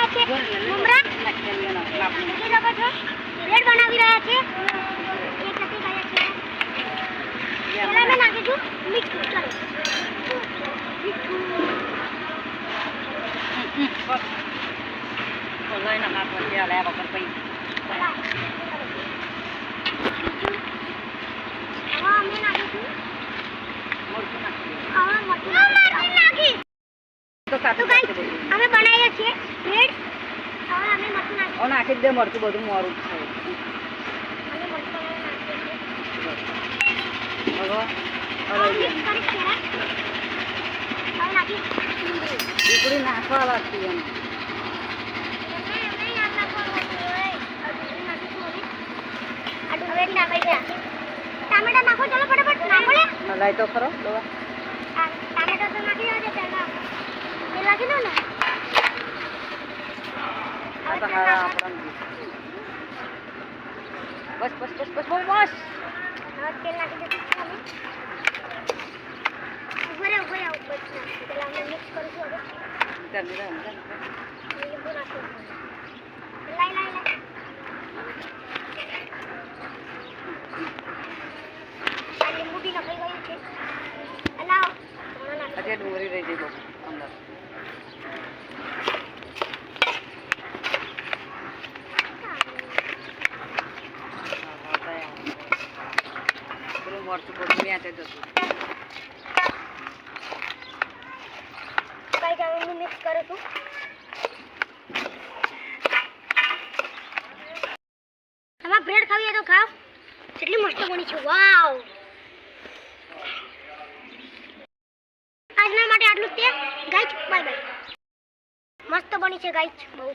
રહ્યા છે મમરા જોઈ શકો છો બ્રેડ બનાવી રહ્યા છે એક નથી ગયા છે પહેલા મેં નાખીશું મીઠું ચલો લઈને હાથ વચ્ચે લે વગર પૈ હવે અમે નાખીશું મોરચું નાખી હવે મરચું નાખી તો તો ગાઈસ અમે બનાવીએ છીએ બ્રેડ હવે અમે મરચું નાખીશું ઓ નાખી દે મરચું બધું મોરું છે અમે મરચું નાખીએ છીએ હવે મિક્સ કરી પહેલા હવે નાખી ઢીકડી નાખવા લાગતી એમ ટામેટા નાખો ચલો ફટાફટ નાખો લે લાઈ તો ખરો દવા ટામેટા તો નાખી દો પહેલા એ નાખી દો ને આ તો હારા આપણને બસ બસ બસ બસ બસ બસ હવે તેલ નાખી દો તમે ઉપર પેલા અમે મિક્સ કરીશું હવે કરી દે લીંબુ નાખો લાઈ લીંબુ બી નખાઈ ગયું છે લાવ આજે ડુંગળી રહી જાય બહુ અંદર પેલું મરચું બધું મ્યાતે જતું કઈ જાવ મિક્સ કરું છું તમારે બ્રેડ ખાવી હોય તો ખાવ કેટલી મસ્ત બની છે વાવ આજના માટે આટલું જ તે ગાઈસ બાય બાય મસ્ત બની છે ગાઈસ બહુ